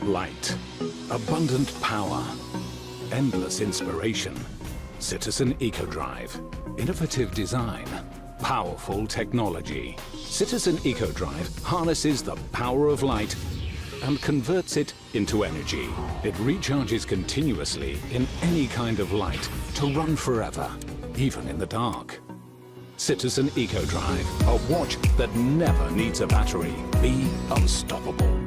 Light, abundant power, endless inspiration. Citizen EcoDrive. Innovative design, powerful technology. Citizen EcoDrive harnesses the power of light and converts it into energy. It recharges continuously in any kind of light to run forever, even in the dark. Citizen EcoDrive, a watch that never needs a battery. Be unstoppable.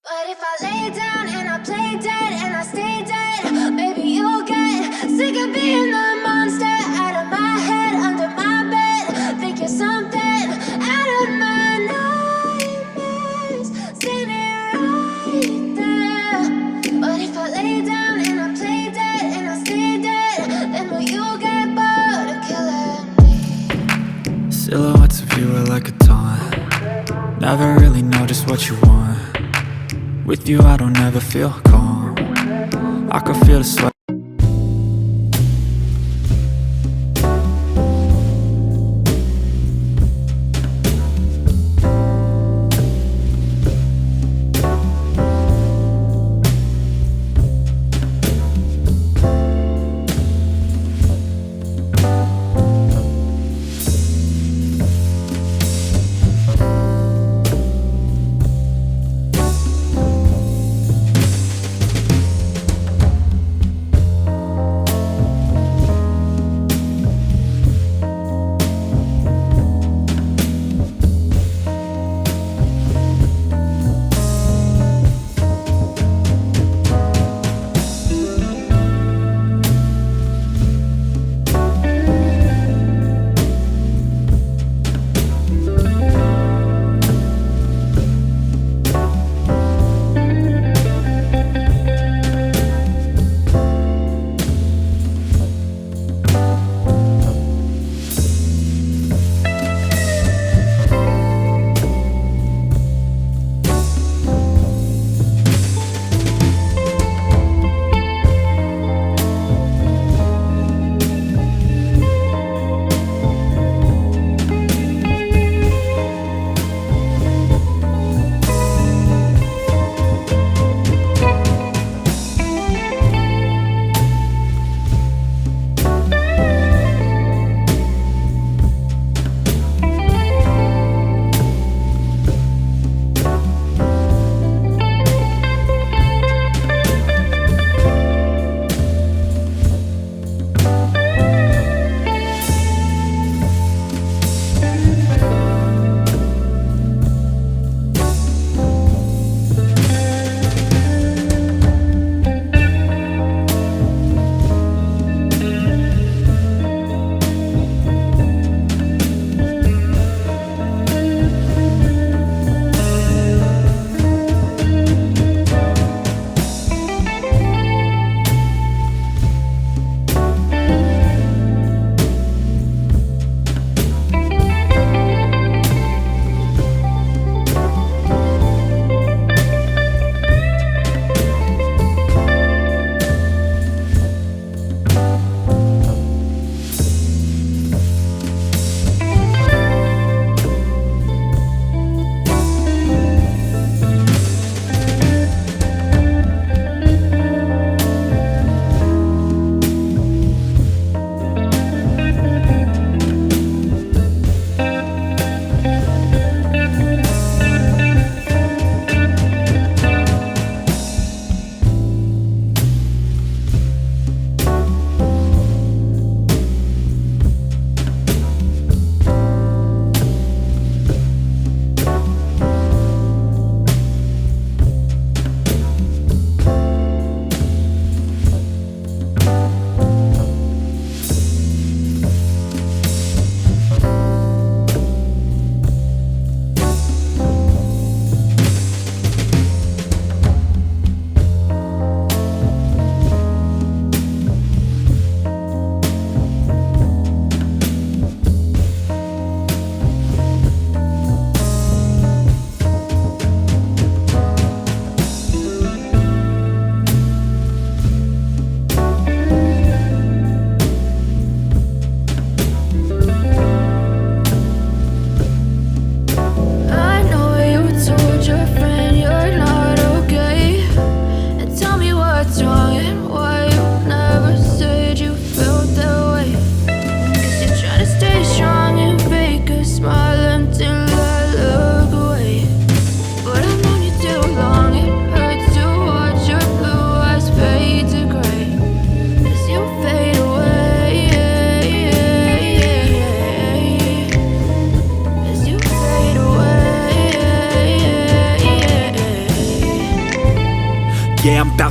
But if I lay down and I play dead and I stay dead, maybe you'll get sick of being the monster out of my head, under my bed. Think you're something out of my nightmares, standing right there. But if I lay down and I play dead and I stay dead, then will you get bored of killing me? Silhouettes of you are like a taunt. Never really know just what you want. With you I don't ever feel calm. I can feel the sweat.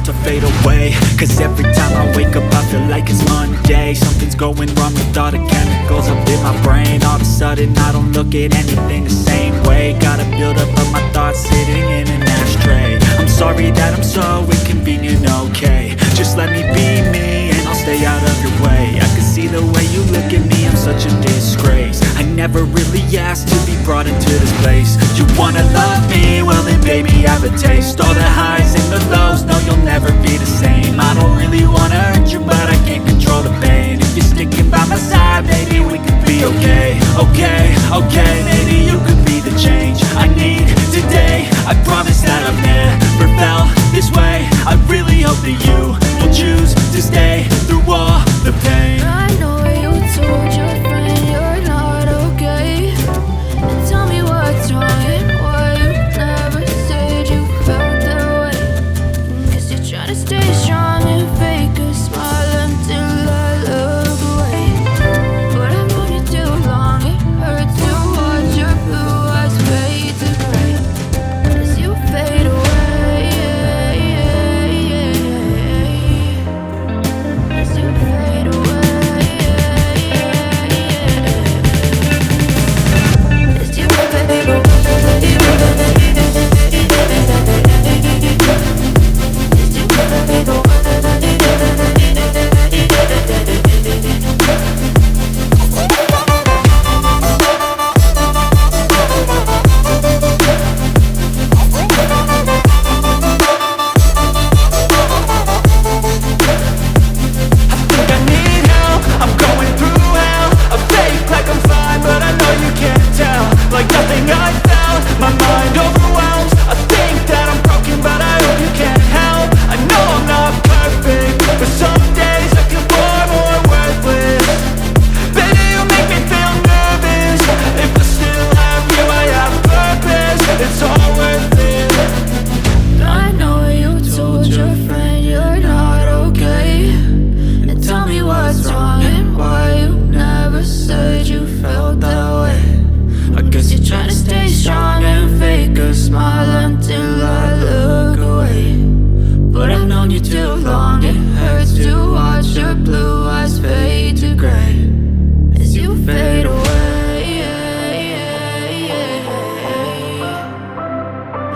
to fade away. Cause every time I wake up I feel like it's Monday. Something's going wrong with all the chemicals up in my brain. All of a sudden I don't look at anything the same way. Got a buildup of my thoughts sitting in an ashtray. I'm sorry that I'm so inconvenient, okay. Just let me be me and I'll stay out of your way. I can see the way you look at me, I'm such a disgrace. I never really asked to be brought into this place. You wanna love me? Well then baby have a taste. All the highs and the lows, no you'll never be the same. I don't really wanna hurt you but I can't control the pain. If you're sticking by my side, maybe we could be okay. Okay, okay, maybe you could be the change I need today. I promise that I've never felt this way. I really hope that you will choose to stay through all the pain. I know you told your friend you're not okay, and tell me what's wrong and why you never said you felt that way. Cause you're trying to stay strong and fake a smile until I look away. But I've known you too long, it hurts to watch your blue eyes fade to gray as you fade away.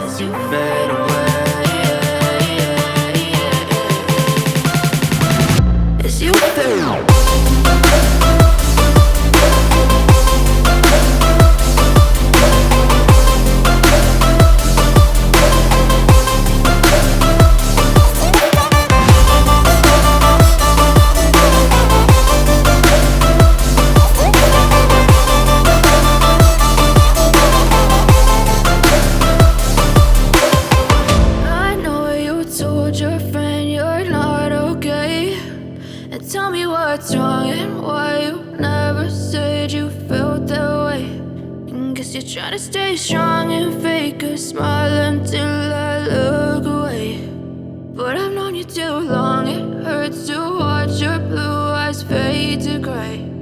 As you fade away. As you fade away. Trying to stay strong and fake a smile until I look away. But I've known you too long, it hurts to watch your blue eyes fade to gray.